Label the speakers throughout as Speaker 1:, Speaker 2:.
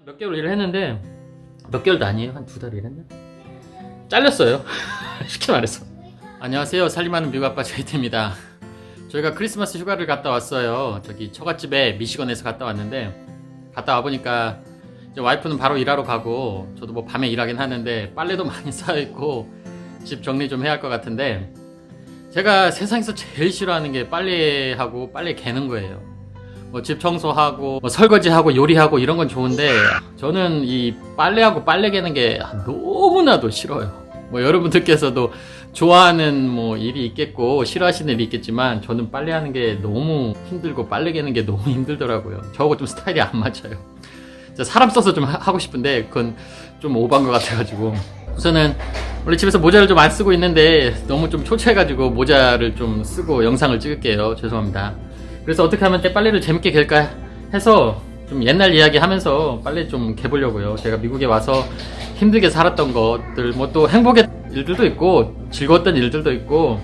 Speaker 1: 몇 개월 일을 했는데 몇 개월도 아니에요. 한 2달 일했나? 잘렸어요. 쉽게 말해서. 안녕하세요. 살림하는 미국 아빠 제이트입니다. 저희가 크리스마스 휴가를 갔다 왔어요. 저기 처갓집에 미시건에서 갔다 왔는데 갔다 와보니까 이제 와이프는 바로 일하러 가고 저도 뭐 밤에 일하긴 하는데 빨래도 많이 쌓여있고 집 정리 좀 해야 할 것 같은데 제가 세상에서 제일 싫어하는 게 빨래하고 빨래 개는 거예요. 뭐 집 청소하고 뭐 설거지하고 요리하고 이런 건 좋은데 저는 이 빨래하고 빨래 개는 게 너무나도 싫어요. 뭐 여러분들께서도 좋아하는 뭐 일이 있겠고 싫어하시는 일이 있겠지만 저는 빨래하는 게 너무 힘들고 빨래 개는 게 너무 힘들더라고요. 저하고 좀 스타일이 안 맞아요. 사람 써서 좀 하고 싶은데 그건 좀 오버한 것 같아가지고 우선은 원래 집에서 모자를 좀 안 쓰고 있는데 너무 좀 초췌해가지고 모자를 좀 쓰고 영상을 찍을게요. 죄송합니다. 그래서 어떻게 하면 빨래를 재밌게 갤까 해서 좀 옛날 이야기 하면서 빨래 좀 개보려고요. 제가 미국에 와서 힘들게 살았던 것들, 뭐 또 행복의 일들도 있고 즐거웠던 일들도 있고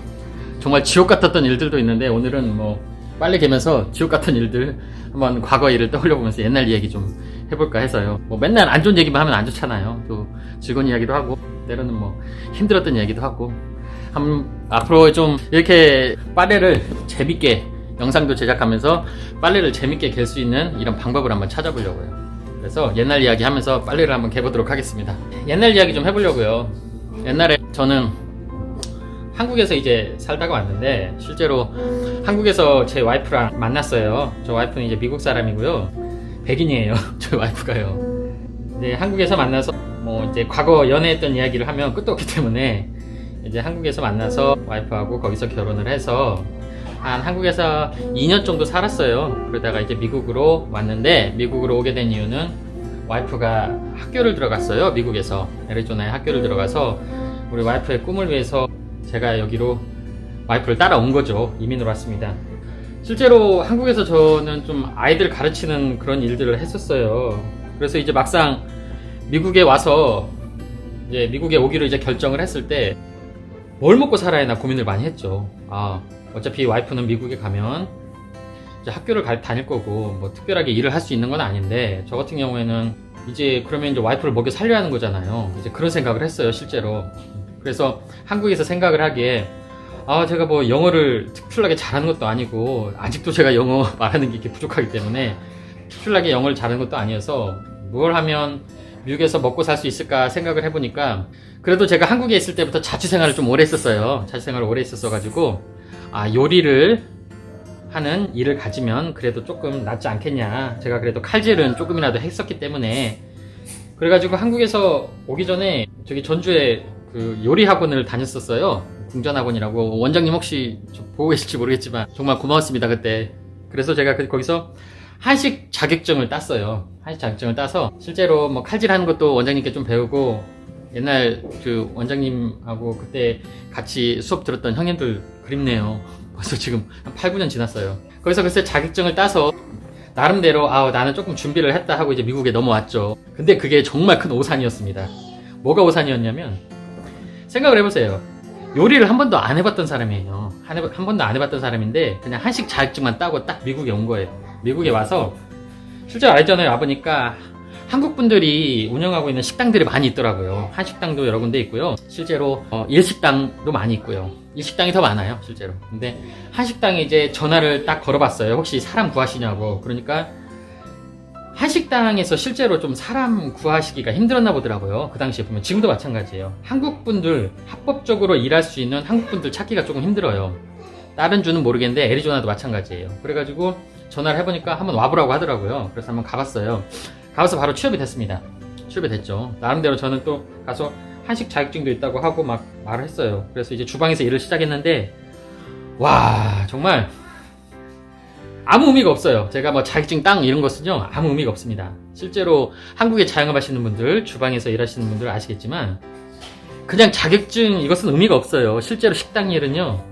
Speaker 1: 정말 지옥 같았던 일들도 있는데 오늘은 뭐 빨래 개면서 지옥 같은 일들 한번 과거 일을 떠올려 보면서 옛날 이야기 좀 해볼까 해서요. 뭐 맨날 안 좋은 얘기만 하면 안 좋잖아요. 또 즐거운 이야기도 하고 때로는 뭐 힘들었던 이야기도 하고 앞으로 좀 이렇게 빨래를 재밌게 영상도 제작하면서 빨래를 재밌게 갤 수 있는 이런 방법을 한번 찾아보려고요. 그래서 옛날 이야기 하면서 빨래를 한번 개보도록 하겠습니다. 옛날 이야기 좀 해보려고요. 옛날에 저는 한국에서 이제 살다가 왔는데 실제로 한국에서 제 와이프랑 만났어요. 저 와이프는 이제 미국 사람이고요. 백인이에요. 저희 와이프가요. 이제 한국에서 만나서 뭐 이제 과거 연애했던 이야기를 하면 끝도 없기 때문에 이제 한국에서 만나서 와이프하고 거기서 결혼을 해서 한 한국에서 2년 정도 살았어요. 그러다가 이제 미국으로 왔는데 미국으로 오게 된 이유는 와이프가 학교를 들어갔어요. 미국에서 애리조나에 학교를 들어가서 우리 와이프의 꿈을 위해서 제가 여기로 와이프를 따라온 거죠. 이민으로 왔습니다. 실제로 한국에서 저는 좀 아이들 가르치는 그런 일들을 했었어요. 그래서 이제 막상 미국에 와서 이제 미국에 오기로 이제 결정을 했을 때 뭘 먹고 살아야 하나 고민을 많이 했죠. 어차피 와이프는 미국에 가면 이제 학교를 다닐 거고 뭐 특별하게 일을 할 수 있는 건 아닌데 저 같은 경우에는 이제 그러면 이제 와이프를 먹여 살려야 하는 거잖아요. 이제 그런 생각을 했어요, 실제로. 그래서 한국에서 생각을 하기에 제가 뭐 영어를 특출나게 잘하는 것도 아니고 아직도 제가 영어 말하는 게 이렇게 부족하기 때문에 특출나게 영어를 잘하는 것도 아니어서 뭘 하면 미국에서 먹고 살 수 있을까 생각을 해보니까 그래도 제가 한국에 있을 때부터 자취생활을 좀 오래 했었어요. 자취생활을 오래 했었어가지고 요리를 하는 일을 가지면 그래도 조금 낫지 않겠냐. 제가 그래도 칼질은 조금이라도 했었기 때문에 그래가지고 한국에서 오기 전에 저기 전주에 그 요리 학원을 다녔었어요. 궁전학원이라고. 원장님 혹시 보고 계실지 모르겠지만 정말 고마웠습니다 그때. 그래서 제가 거기서 한식 자격증을 땄어요. 한식 자격증을 따서 실제로 뭐 칼질하는 것도 원장님께 좀 배우고 옛날 그 원장님하고 그때 같이 수업 들었던 형님들 그립네요. 벌써 지금 한 8, 9년 지났어요. 거기서 글쎄 자격증을 따서 나름대로 나는 조금 준비를 했다 하고 이제 미국에 넘어왔죠. 근데 그게 정말 큰 오산이었습니다. 뭐가 오산이었냐면 생각을 해보세요. 요리를 한 번도 안 해봤던 사람이에요. 한 번도 안 해봤던 사람인데 그냥 한식 자격증만 따고 딱 미국에 온 거예요. 미국에 와서 실제로 알잖아요. 와보니까 한국 분들이 운영하고 있는 식당들이 많이 있더라고요. 한식당도 여러 군데 있고요. 실제로 일식당도 많이 있고요. 일식당이 더 많아요, 실제로. 근데 한식당에 이제 전화를 딱 걸어봤어요. 혹시 사람 구하시냐고. 그러니까 한식당에서 실제로 좀 사람 구하시기가 힘들었나 보더라고요. 그 당시에 보면 지금도 마찬가지예요. 한국 분들 합법적으로 일할 수 있는 한국 분들 찾기가 조금 힘들어요. 다른 주는 모르겠는데 애리조나도 마찬가지예요. 그래가지고 전화를 해보니까 한번 와보라고 하더라고요. 그래서 한번 가봤어요. 가서 바로 취업이 됐습니다. 취업이 됐죠. 나름대로 저는 또 가서 한식 자격증도 있다고 하고 막 말을 했어요. 그래서 이제 주방에서 일을 시작했는데 와 정말 아무 의미가 없어요. 제가 뭐 자격증 땅 이런 것은요 아무 의미가 없습니다. 실제로 한국에 자영업하시는 분들 주방에서 일하시는 분들 아시겠지만 그냥 자격증 이것은 의미가 없어요. 실제로 식당 일은요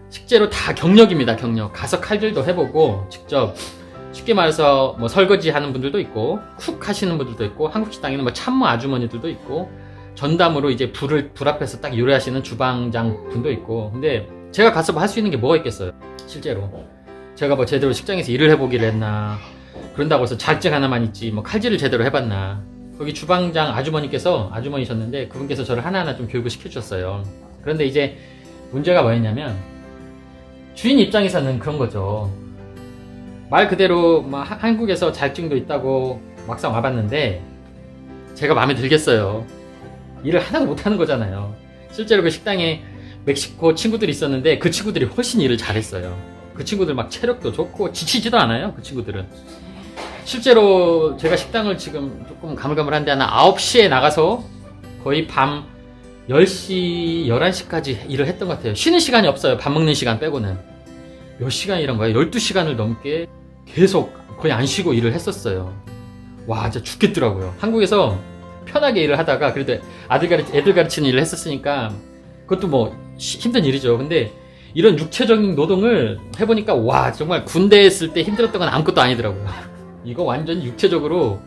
Speaker 1: 실제로 다 경력입니다. 경력. 가서 칼질도 해보고 직접 쉽게 말해서 뭐 설거지 하는 분들도 있고 쿡 하시는 분들도 있고 한국 식당에는 뭐 참모 아주머니들도 있고 전담으로 이제 불 앞에서 딱 요리하시는 주방장 분도 있고 근데 제가 가서 뭐 할 수 있는 게 뭐가 있겠어요. 실제로 제가 뭐 제대로 식당에서 일을 해보기를 했나 그런다고 해서 자격증 하나만 있지 뭐 칼질을 제대로 해봤나. 거기 주방장 아주머니셨는데 그분께서 저를 하나하나 좀 교육을 시켜주셨어요. 그런데 이제 문제가 뭐였냐면 주인 입장에서는 그런 거죠. 말 그대로 한국에서 자격증도 있다고 막상 와봤는데 제가 마음에 들겠어요. 일을 하나도 못하는 거잖아요. 실제로 그 식당에 멕시코 친구들이 있었는데 그 친구들이 훨씬 일을 잘했어요. 그 친구들 막 체력도 좋고 지치지도 않아요. 그 친구들은. 실제로 제가 식당을 지금 조금 가물가물한데 한 9시에 나가서 거의 밤 10시, 11시까지 일을 했던 것 같아요. 쉬는 시간이 없어요. 밥 먹는 시간 빼고는. 몇 시간이란 거예요? 12시간을 넘게 계속 거의 안 쉬고 일을 했었어요. 와, 진짜 죽겠더라고요. 한국에서 편하게 일을 하다가 그래도 애들 가르치는 일을 했었으니까 그것도 뭐 힘든 일이죠. 근데 이런 육체적인 노동을 해보니까 와, 정말 군대에 있을 때 힘들었던 건 아무것도 아니더라고요. 이거 완전 육체적으로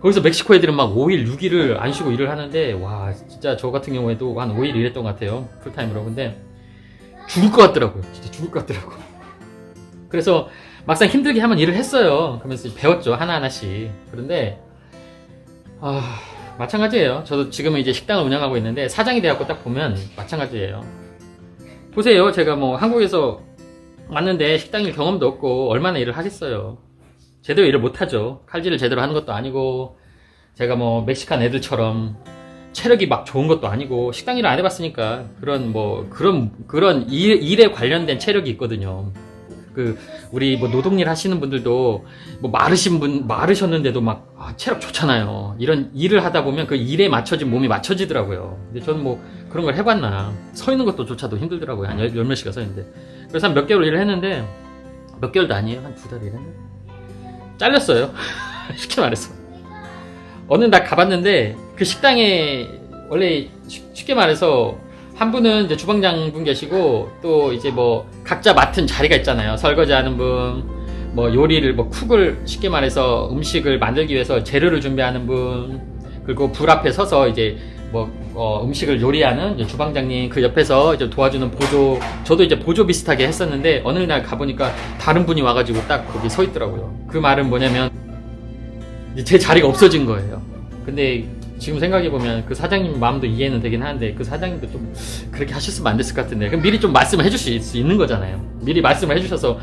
Speaker 1: 거기서 멕시코 애들은 막 5일, 6일을 안 쉬고 일을 하는데 와, 진짜 저 같은 경우에도 한 5일 일했던 것 같아요. 풀타임으로. 근데 죽을 것 같더라고요. 진짜 죽을 것 같더라고요. 그래서 막상 힘들게 한번 일을 했어요. 그러면서 배웠죠. 하나하나씩. 그런데 마찬가지예요. 저도 지금은 이제 식당을 운영하고 있는데 사장이 돼갖고 딱 보면 마찬가지예요. 보세요. 제가 뭐 한국에서 왔는데 식당 일 경험도 없고 얼마나 일을 하겠어요. 제대로 일을 못하죠. 칼질을 제대로 하는 것도 아니고 제가 뭐 멕시칸 애들처럼 체력이 막 좋은 것도 아니고 식당 일을 안 해봤으니까 그런 일에 관련된 체력이 있거든요. 우리 뭐 노동일 하시는 분들도 뭐 마르셨는데도 막 체력 좋잖아요. 이런 일을 하다 보면 그 일에 맞춰진 몸이 맞춰지더라고요. 근데 저는 뭐 그런 걸 해봤나. 서 있는 것도 조차도 힘들더라고요. 한 열 몇 시간 서 있는데. 그래서 한 몇 개월 일을 했는데 몇 개월도 아니에요. 한 2달 일했는데 잘렸어요. 쉽게 말해서. 어느 날 가봤는데 그 식당에 원래 쉽게 말해서 한 분은 이제 주방장 분 계시고 또 이제 뭐 각자 맡은 자리가 있잖아요. 설거지 하는 분, 뭐 요리를 뭐 쿡을 쉽게 말해서 음식을 만들기 위해서 재료를 준비하는 분, 그리고 불 앞에 서서 이제 뭐 음식을 요리하는 이제 주방장님, 그 옆에서 이제 도와주는 보조, 저도 이제 보조 비슷하게 했었는데 어느 날 가보니까 다른 분이 와가지고 딱 거기 서 있더라고요. 그 말은 뭐냐면 이제 제 자리가 없어진 거예요. 근데 지금 생각해보면 그 사장님 마음도 이해는 되긴 하는데 그 사장님도 좀 그렇게 하셨으면 안 됐을 것 같은데 그럼 미리 좀 말씀을 해줄 수 있는 거잖아요. 미리 말씀을 해주셔서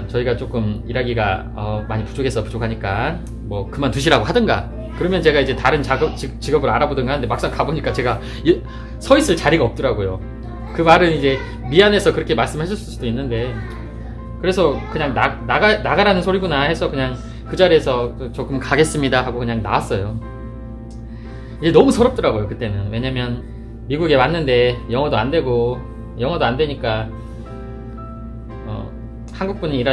Speaker 1: 저희가 조금 일하기가 많이 부족하니까 뭐 그만두시라고 하든가, 그러면 제가 이제 다른 직업을 알아보든가 하는데 막상 가보니까 제가 서 있을 자리가 없더라고요. 그 말은 이제 미안해서 그렇게 말씀하셨을 수도 있는데 그래서 그냥 나가라는 소리구나 해서 그냥 그 자리에서 조금 가겠습니다 하고 그냥 나왔어요. 이제 너무 서럽더라고요 그때는. 왜냐면 미국에 왔는데 영어도 안 되니까 한국분이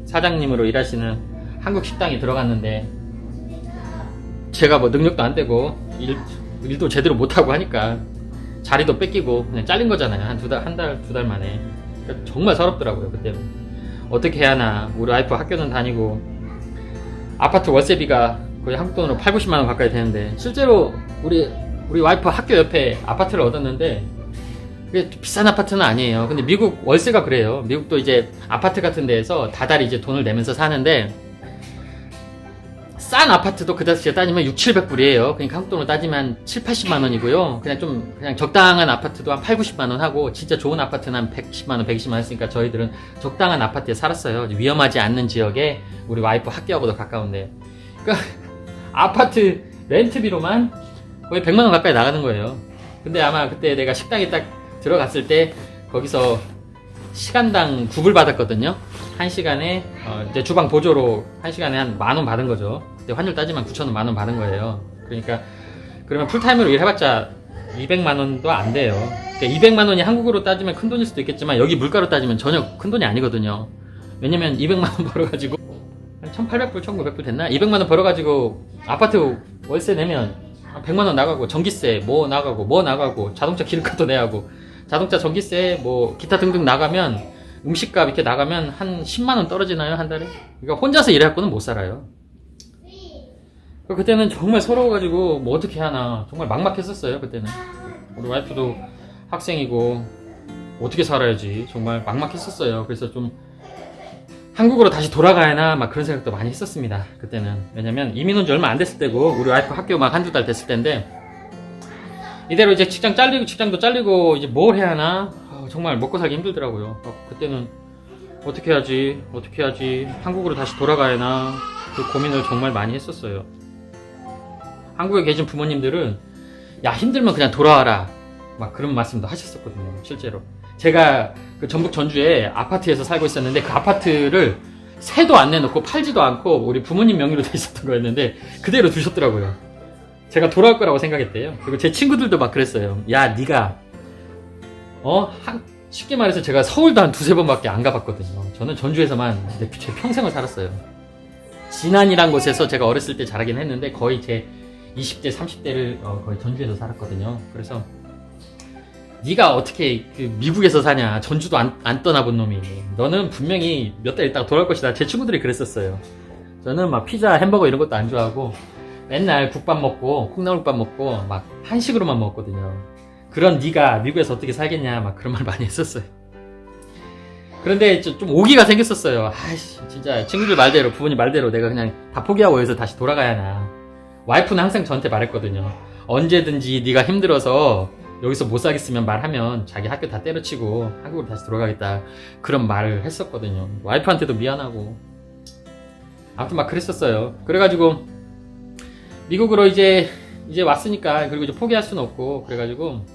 Speaker 1: 사장님으로 일하시는 한국 식당에 들어갔는데 제가 뭐 능력도 안 되고 일도 제대로 못하고 하니까 자리도 뺏기고 그냥 잘린 거잖아요. 한 두 달 만에. 그러니까 정말 서럽더라고요 그때는. 어떻게 해야 하나. 우리 와이프 학교는 다니고 아파트 월세비가 거의 한국 돈으로 80, 90만 원 가까이 되는데 실제로 우리 와이프 학교 옆에 아파트를 얻었는데 그게 비싼 아파트는 아니에요. 근데 미국 월세가 그래요. 미국도 이제 아파트 같은 데에서 다달이 이제 돈을 내면서 사는데 싼 아파트도 그 당시에 따지면 600-700불이에요. 그러니까 한국 돈으로 따지면 7-80만 원이고요. 그냥 적당한 아파트도 한 8-90만 원 하고 진짜 좋은 아파트는 한 110만 원, 120만 원 했으니까 저희들은 적당한 아파트에 살았어요. 위험하지 않는 지역에 우리 와이프 학교하고도 가까운데. 그러니까 아파트 렌트비로만 거의 100만 원 가까이 나가는 거예요. 근데 아마 그때 내가 식당에 딱 들어갔을 때 거기서 시간당 9불 받았거든요. 1시간에 이제 주방 보조로 1시간에 한 10,000원 받은 거죠. 그때 환율 따지면 9,000원, 10,000원 받은 거예요. 그러니까 그러면 풀타임으로 일해봤자 200만 원도 안 돼요. 그러니까 200만 원이 한국으로 따지면 큰 돈일 수도 있겠지만 여기 물가로 따지면 전혀 큰 돈이 아니거든요. 왜냐면 200만 원 벌어가지고 한 1,800불, 1,900불 됐나? 200만 원 벌어가지고 아파트 월세 내면 100만 원 나가고 전기세 뭐 나가고 자동차 기름값도 내야 하고 자동차 전기세 뭐 기타 등등 나가면 음식값 이렇게 나가면 한 10만 원 떨어지나요 한 달에? 그러니까 혼자서 일해갖고는 못 살아요. 그때는 정말 서러워가지고 뭐 어떻게 하나 정말 막막했었어요. 그때는 우리 와이프도 학생이고 어떻게 살아야지 정말 막막했었어요. 그래서 좀 한국으로 다시 돌아가야 하나 막 그런 생각도 많이 했었습니다. 그때는. 왜냐면 이민 온 지 얼마 안 됐을 때고 우리 와이프 학교 막 한두 달 됐을 때인데 이대로 이제 직장도 잘리고 이제 뭘 해야 하나 정말 먹고 살기 힘들더라고요. 그때는 어떻게 해야지 한국으로 다시 돌아가야 하나 그 고민을 정말 많이 했었어요. 한국에 계신 부모님들은 야 힘들면 그냥 돌아와라 막 그런 말씀도 하셨었거든요. 실제로 제가 그 전북 전주에 아파트에서 살고 있었는데 그 아파트를 세도 안 내놓고 팔지도 않고 우리 부모님 명의로 돼 있었던 거였는데 그대로 두셨더라고요. 제가 돌아올 거라고 생각했대요. 그리고 제 친구들도 막 그랬어요. 야 네가 쉽게 말해서 제가 서울도 한 두세 번밖에 안 가봤거든요. 저는 전주에서만 제 평생을 살았어요. 진안이란 곳에서 제가 어렸을 때 자라긴 했는데 거의 제 20대 30대를 거의 전주에서 살았거든요. 그래서 네가 어떻게 그 미국에서 사냐, 전주도 안 떠나본 놈이, 너는 분명히 몇 달 있다가 돌아올 것이다. 제 친구들이 그랬었어요. 저는 막 피자, 햄버거 이런 것도 안 좋아하고 맨날 국밥 먹고 콩나물국밥 먹고 막 한식으로만 먹었거든요. 그런 네가 미국에서 어떻게 살겠냐 막 그런 말 많이 했었어요. 그런데 좀 오기가 생겼었어요. 아이씨 진짜 친구들 말대로 부모님 말대로 내가 그냥 다 포기하고 여기서 다시 돌아가야 하나. 와이프는 항상 저한테 말했거든요. 언제든지 네가 힘들어서 여기서 못 살겠으면 말하면 자기 학교 다 때려치고 한국으로 다시 돌아가겠다 그런 말을 했었거든요. 와이프한테도 미안하고 아무튼 막 그랬었어요. 그래가지고 미국으로 이제 왔으니까 그리고 이제 포기할 수는 없고 그래가지고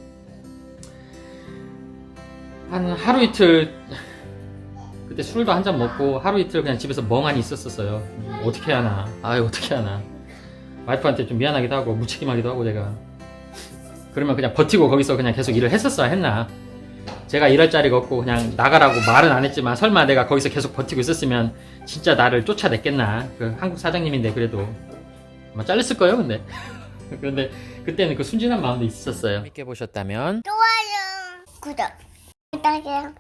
Speaker 1: 한 하루 이틀 그때 술도 한 잔 먹고 하루 이틀 그냥 집에서 멍하니 있었었어요. 어떻게 하나 어떻게 하나 와이프한테 좀 미안하기도 하고 무책임하기도 하고 제가 그러면 그냥 버티고 거기서 그냥 계속 일을 했었어야 했나. 제가 일할 자리가 없고 그냥 나가라고 말은 안 했지만 설마 내가 거기서 계속 버티고 있었으면 진짜 나를 쫓아냈겠나. 그 한국 사장님인데 그래도 아마 잘렸을 거예요 근데. 그런데 그때는 그 순진한 마음도 있었어요. 재밌게 보셨다면
Speaker 2: 좋아요, 구독 부탁해요.